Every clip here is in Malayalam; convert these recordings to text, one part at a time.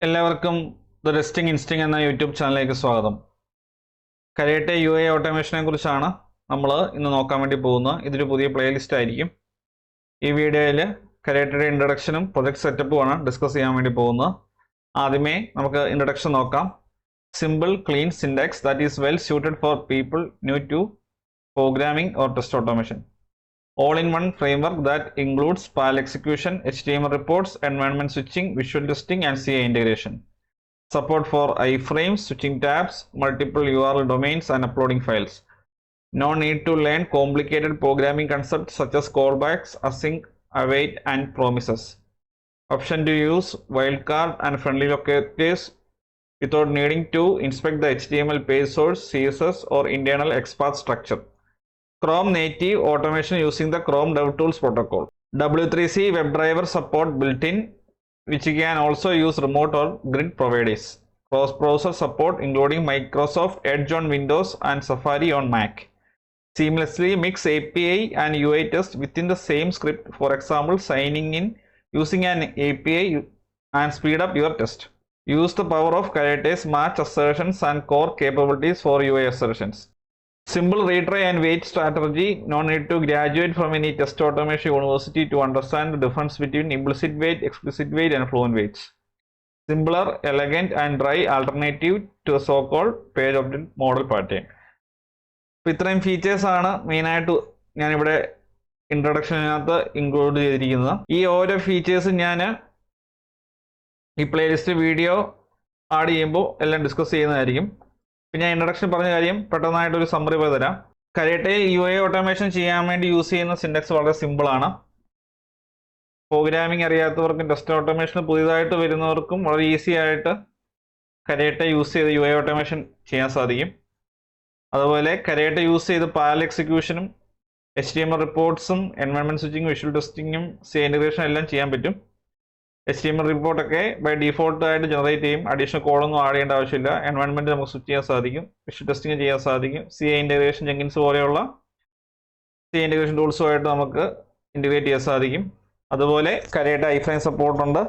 എല്ലാവർക്കും ദ ടെസ്റ്റിംഗ് ഇൻസ്റ്റിംഗ് എന്ന യൂട്യൂബ് ചാനലിലേക്ക് സ്വാഗതം. കരേറ്റെ യു ഐ ഓട്ടോമേഷനെ കുറിച്ചാണ് നമ്മൾ ഇന്ന് നോക്കാൻ വേണ്ടി പോകുന്നത്. ഇതൊരു പുതിയ പ്ലേലിസ്റ്റ് ആയിരിക്കും. ഈ വീഡിയോയിൽ കരേറ്റയുടെ ഇൻട്രഡക്ഷനും പ്രൊജക്ട് സെറ്റപ്പുമാണ് ഡിസ്കസ് ചെയ്യാൻ വേണ്ടി പോകുന്നത്. ആദ്യമേ നമുക്ക് ഇൻട്രഡക്ഷൻ നോക്കാം. Simple clean syntax that is well suited for people new to programming or test automation. All-in-one framework that includes file execution, HTML reports, environment switching, visual testing, and CI integration. Support for iframes, switching tabs, multiple URL domains, and uploading files. No need to learn complicated programming concepts such as callbacks, async, await, and promises. Option to use wildcard and friendly locators without needing to inspect the HTML page source, CSS, or internal XPath structure. Chrome native automation using the Chrome DevTools protocol. W3C WebDriver support built-in, which can also use remote or grid providers. Cross-browser support including Microsoft Edge on Windows and Safari on Mac. Seamlessly mix API and UI test within the same script. For example, signing in using an API and speed up your test. Use the power of Karete's match assertions and core capabilities for UI assertions. Simple retry and wait strategy. No need to graduate from any test automation university to understand the difference between implicit wait, explicit wait, and fluent waits. Simpler, elegant, and dry alternative to a so-called page object model pattern. ഇത്രയും ഫീച്ചേഴ്സ് ആണ് മെയിനായിട്ട് ഞാനിവിടെ ഇൻട്രൊഡക്ഷനകത്ത് ഇൻക്ലൂഡ് ചെയ്തിരിക്കുന്നത്. ഈ ഓരോ ഫീച്ചേഴ്സും ഞാൻ ഈ പ്ലേലിസ്റ്റ് വീഡിയോ ആഡ് ചെയ്യുമ്പോൾ എല്ലാം ഡിസ്കസ് ചെയ്യുന്നതായിരിക്കും. പിന്നെ ഇൻട്രൊഡക്ഷൻ പറഞ്ഞ കാര്യം പെട്ടെന്നായിട്ടൊരു സമ്മറി പോലെ തരാം. കരേറ്റെ യു ഐ ഓട്ടോമേഷൻ ചെയ്യാൻ വേണ്ടി യൂസ് ചെയ്യുന്ന സിൻടാക്സ് വളരെ സിമ്പിളാണ്. പ്രോഗ്രാമിംഗ് അറിയാത്തവർക്കും ടെസ്റ്റ് ഓട്ടോമേഷൻ പുതിയതായിട്ട് വരുന്നവർക്കും വളരെ ഈസി ആയിട്ട് കരേറ്റെ യൂസ് ചെയ്ത് യു ഐ ഓട്ടോമേഷൻ ചെയ്യാൻ സാധിക്കും. അതുപോലെ കരേറ്റെ യൂസ് ചെയ്ത് പാരലൽ എക്സിക്യൂഷനും HTML റിപ്പോർട്ട്സും എൻവയൺമെന്റ് സ്വിച്ചിങ്ങും വിഷ്വൽ ടെസ്റ്റിങ്ങും ഇന്റഗ്രേഷൻ എല്ലാം ചെയ്യാൻ പറ്റും. HTML റിപ്പോർട്ടൊക്കെ ബൈ ഡിഫോൾട്ട് ആയിട്ട് ജനറേറ്റ് ചെയ്യും. അഡീഷണൽ കോഡൊന്നും ആഡ് ചെയ്യേണ്ട ആവശ്യമില്ല. എൻവയൺമെന്റ് നമുക്ക് സ്വിച്ച് ചെയ്യാൻ സാധിക്കും. വിഷ്വൽ ടെസ്റ്റിംഗ് ചെയ്യാൻ സാധിക്കും. CI ഇന്റഗ്രേഷൻ ജെങ്കിൻസ് പോലെയുള്ള CI ഇന്റഗ്രേഷൻ ടൂൾസുമായിട്ട് നമുക്ക് ഇന്റഗ്രേറ്റ് ചെയ്യാൻ സാധിക്കും. അതുപോലെ കരേറ്റ iframe സപ്പോർട്ട് ഉണ്ട്.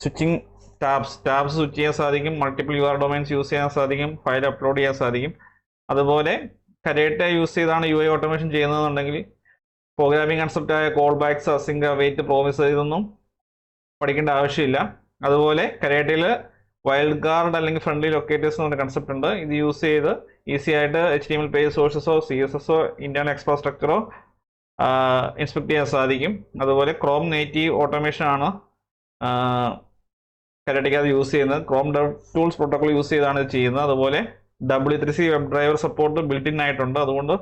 സ്വിച്ചിങ് ടാബ്സ് സ്വിച്ച് ചെയ്യാൻ സാധിക്കും. മൾട്ടിപ്പിൾ URL ഡൊമൈൻസ് യൂസ് ചെയ്യാൻ സാധിക്കും. ഫയൽ അപ്ലോഡ് ചെയ്യാൻ സാധിക്കും. അതുപോലെ കരേറ്റ യൂസ് ചെയ്താണ് UI ഓട്ടോമേഷൻ ചെയ്യുന്നതെന്നുണ്ടെങ്കിൽ പ്രോഗ്രാമിംഗ് കൺസെപ്റ്റായ callbacks, async, await, promise ഇതൊന്നും പഠിക്കേണ്ട ആവശ്യമില്ല. അതുപോലെ കരേറ്റയിൽ വൈൽഡ് കാർഡ് അല്ലെങ്കിൽ ഫ്രണ്ട്ലി ലൊക്കേറ്റേഴ്സ് എന്ന് പറഞ്ഞ കൺസെപ്റ്റ് ഉണ്ട്. ഇത് യൂസ് ചെയ്ത് ഈസി ആയിട്ട് HTML പേജ് സോഴ്സസോ CSSO ഇന്റേണൽ എക്സ്പാത്ത് സ്ട്രക്ചറോ ഇൻസ്പെക്ട് ചെയ്യാൻ സാധിക്കും. അതുപോലെ ക്രോം നേറ്റീവ് ഓട്ടോമേഷൻ ആണ് കരേറ്റയ്ക്ക് അത് യൂസ് ചെയ്യുന്നത്. ക്രോം ടൂൾസ് പ്രോട്ടോകോൾ യൂസ് ചെയ്താണ് ഇത് ചെയ്യുന്നത്. അതുപോലെ W3C web driver support built in ആയിട്ടുണ്ട്. അതുകൊണ്ട്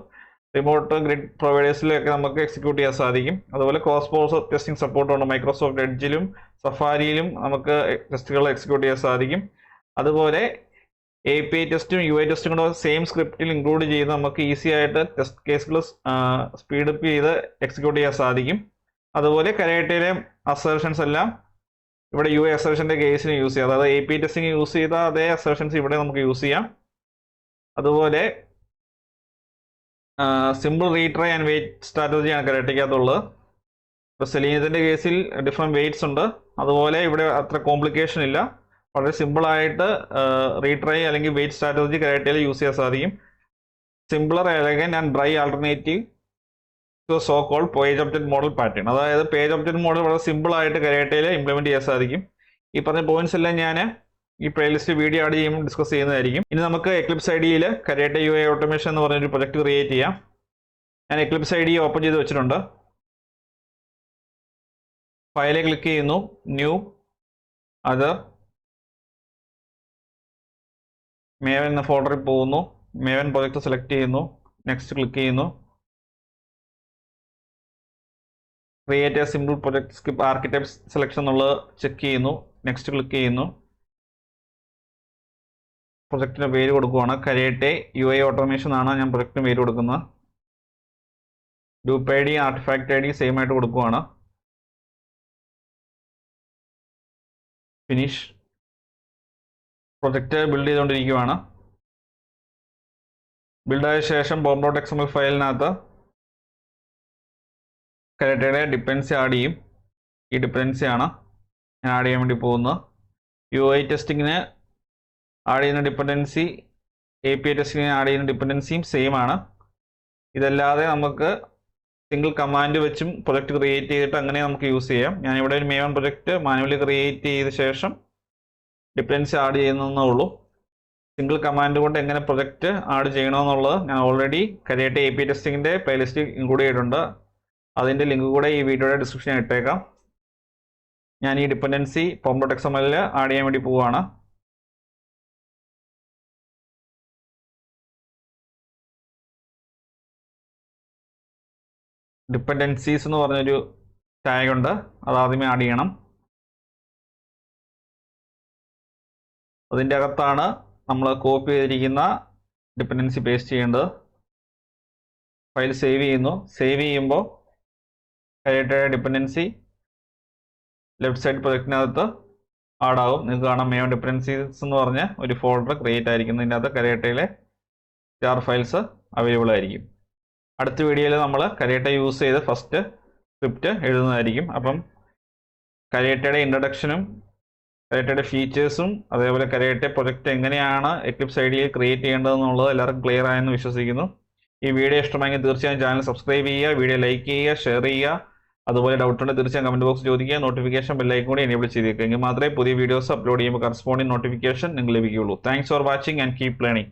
റിമോട്ട് ഗ്രിഡ് പ്രൊവൈഡേഴ്സിലൊക്കെ നമുക്ക് എക്സിക്യൂട്ട് ചെയ്യാൻ സാധിക്കും. അതുപോലെ ക്രോസ് ബ്രൗസർ ടെസ്റ്റിംഗ് സപ്പോർട്ടുണ്ട്. മൈക്രോസോഫ്റ്റ് എഡ്ജിലും സഫാരിയിലും നമുക്ക് ടെസ്റ്റുകൾ എക്സിക്യൂട്ട് ചെയ്യാൻ സാധിക്കും. അതുപോലെ API ടെസ്റ്റും UI ടെസ്റ്റും കൂടെ സെയിം സ്ക്രിപ്റ്റിൽ ഇൻക്ലൂഡ് ചെയ്ത് നമുക്ക് ഈസി ആയിട്ട് ടെസ്റ്റ് കേസുകൾ സ്പീഡപ്പ് ചെയ്ത് എക്സിക്യൂട്ട് ചെയ്യാൻ സാധിക്കും. അതുപോലെ കരേറ്റയിലെ അസർഷൻസ് എല്ലാം ഇവിടെ UI അസർഷൻ്റെ കേസിന് യൂസ് ചെയ്യാം. അതായത് API ടെസ്റ്റിംഗ് യൂസ് ചെയ്ത അതേ അസർഷൻസ് ഇവിടെ നമുക്ക് യൂസ് ചെയ്യാം. അതുപോലെ സിമ്പിൾ റീട്രൈ ആൻഡ് വെയിറ്റ് സ്ട്രാറ്റജിയാണ് കരേറ്റയ്ക്കകത്തുള്ളത്. ഇപ്പോൾ സെലീനത്തിൻ്റെ കേസിൽ ഡിഫറെൻറ്റ് വെയിറ്റ്സ് ഉണ്ട്. അതുപോലെ ഇവിടെ അത്ര കോംപ്ലിക്കേഷൻ ഇല്ല. വളരെ സിമ്പിളായിട്ട് റീട്രൈ അല്ലെങ്കിൽ വെയിറ്റ് സ്ട്രാറ്റജി കരേറ്റയിൽ യൂസ് ചെയ്യാൻ സാധിക്കും. Simpler, elegant and dry alternative to so called page object model pattern. അതായത് പേജ് ഒബ്ജക്റ്റ് മോഡൽ വളരെ സിമ്പിളായിട്ട് കരേറ്റയിൽ ഇംപ്ലിമെൻറ്റ് ചെയ്യാൻ സാധിക്കും. ഈ പറഞ്ഞ പോയിന്റ്സ് എല്ലാം ഞാൻ ഈ പ്ലേലിസ്റ്റ് വീഡിയോ ആഡ് ചെയ്യുമ്പോൾ ഡിസ്കസ് ചെയ്യുന്നതായിരിക്കും. ഇനി നമുക്ക് എക്ലിപ്സ് IDEയിൽ കരേറ്റ യു ഐ ഓട്ടോമേഷൻ എന്ന് പറഞ്ഞൊരു പ്രൊജക്ട് ക്രിയേറ്റ് ചെയ്യാം. ഞാൻ എക്ലിപ്സ് IDE ഓപ്പൺ ചെയ്ത് വെച്ചിട്ടുണ്ട്. ഫയലിൽ ക്ലിക്ക് ചെയ്യുന്നു, ന്യൂ, അതർ, മേവൻ എന്ന ഫോൾഡറിൽ പോകുന്നു. മേവൻ പ്രൊജക്ട് സെലക്ട് ചെയ്യുന്നു, നെക്സ്റ്റ് ക്ലിക്ക് ചെയ്യുന്നു. Create A simple project skip architect selection എന്നുള്ളത് ചെക്ക് ചെയ്യുന്നു, നെക്സ്റ്റ് ക്ലിക്ക് ചെയ്യുന്നു. പ്രൊജക്റ്റിന് പേര് കൊടുക്കുവാണ്. കരേറ്റെ UI ഓട്ടോമേഷൻ ആണ് ഞാൻ പ്രൊജക്റ്റിന് പേര് കൊടുക്കുന്നത്. Group ID, artefact ID same ആയിട്ട് കൊടുക്കുവാണ്. ഫിനിഷ്. പ്രൊജക്റ്റ് ബിൽഡ് ചെയ്തുകൊണ്ടിരിക്കുകയാണ്. ബിൽഡായ ശേഷം bomb.xml ഫയലിനകത്ത് കരേറ്റയുടെ ഡിപ്പെൻഡൻസി ആഡ് ചെയ്യും. ഈ ഡിപ്പെൻഡൻസിയാണ് ഞാൻ ആഡ് ചെയ്യാൻ വേണ്ടി പോകുന്നത്. UI ടെസ്റ്റിങ്ങിന് ആഡ് ചെയ്യുന്ന ഡിപ്പെൻഡൻസി API ടെസ്റ്റിങ്ങിന് ആഡ് ചെയ്യുന്ന ഡിപ്പെൻഡൻസിയും സെയിം ആണ്. ഇതല്ലാതെ നമുക്ക് സിംഗിൾ കമാൻഡ് വെച്ചും പ്രൊജക്റ്റ് ക്രിയേറ്റ് ചെയ്തിട്ട് അങ്ങനെ നമുക്ക് യൂസ് ചെയ്യാം. ഞാനിവിടെ ഒരു മെയിൻ പ്രൊജക്റ്റ് മാനുവലി ക്രിയേറ്റ് ചെയ്ത ശേഷം ഡിപ്പെൻഡൻസി ആഡ് ചെയ്യുന്നതേ ഉള്ളൂ. സിംഗിൾ കമാൻഡ് കൊണ്ട് എങ്ങനെ പ്രൊജക്റ്റ് ആഡ് ചെയ്യണമെന്നുള്ളത് ഞാൻ ഓൾറെഡി കരേറ്റ API ടെസ്റ്റിങ്ങിൻ്റെ പ്ലേലിസ്റ്റ് ഇൻക്ലൂഡ് ചെയ്തിട്ടുണ്ട്. അതിൻ്റെ ലിങ്ക് കൂടെ ഈ വീഡിയോയുടെ ഡിസ്ക്രിപ്ഷനിൽ ഇട്ടേക്കാം. ഞാൻ ഈ ഡിപ്പെൻഡൻസി pom.xml ആഡ് ചെയ്യാൻ വേണ്ടി പോവുകയാണ്. ഡിപ്പെൻഡൻസീസ് എന്ന് പറഞ്ഞൊരു ടാഗ് ഉണ്ട്, അത് ആദ്യമേ ആഡ് ചെയ്യണം. അതിൻ്റെ അകത്താണ് നമ്മൾ കോപ്പി ചെയ്തിരിക്കുന്ന ഡിപ്പെൻഡൻസി പേസ്റ്റ് ചെയ്യേണ്ടത്. ഫയൽ സേവ് ചെയ്യുന്നു. സേവ് ചെയ്യുമ്പോൾ കരേറ്റയുടെ ഡിപ്പെൻഡൻസി ലെഫ്റ്റ് സൈഡ് പ്രൊജക്റ്റിനകത്ത് ആഡാവും. നിങ്ങൾക്ക് കാണാം മെയിൻ ഡിപ്പെൻഡൻസീസ് എന്ന് പറഞ്ഞ ഒരു ഫോൾഡർ ക്രിയേറ്റ് ആയിരിക്കുന്നു. ഇതിനകത്ത് കരേറ്റയിലെ jar ഫയൽസ് അവൈലബിൾ ആയിരിക്കും. അടുത്ത വീഡിയോയിൽ നമ്മൾ കരേറ്റ യൂസ് ചെയ്ത് ഫസ്റ്റ് സ്ക്രിപ്റ്റ് എഴുതുന്നതായിരിക്കും. അപ്പം കരേറ്റയുടെ ഇൻട്രഡക്ഷനും കരേറ്റയുടെ ഫീച്ചേഴ്സും അതേപോലെ കരേറ്റ പ്രൊജക്റ്റ് എങ്ങനെയാണ് എക്ലിപ്സ് ഐഡിയിൽ ക്രിയേറ്റ് ചെയ്യേണ്ടതെന്നുള്ളത് എല്ലാവർക്കും ക്ലിയർ ആയെന്ന് വിശ്വസിക്കുന്നു. ഈ വീഡിയോ ഇഷ്ടമായെങ്കിൽ തീർച്ചയായും ചാനൽ സബ്സ്ക്രൈബ് ചെയ്യുക, വീഡിയോ ലൈക്ക് ചെയ്യുക, ഷെയർ ചെയ്യുക. അതുപോലെ ഡൗട്ട് ഉണ്ടെങ്കിൽ തീർച്ചയായും കമൻറ്റ് ബോക്സ് ചോദിക്കുക. നോട്ടിഫിക്കേഷൻ ബെല്ലൈക്കൺ കൂടി എനേബിൾ ചെയ്തേക്കുക. എങ്കിൽ മാത്രമേ പുതിയ വീഡിയോസ് അപ്ലോഡ് ചെയ്യുമ്പോൾ കറസ്പോണ്ടിങ് നോട്ടിഫിക്കേഷൻ നിങ്ങൾക്ക് ലഭിക്കുകയുള്ളൂ. Thanks for watching and keep learning.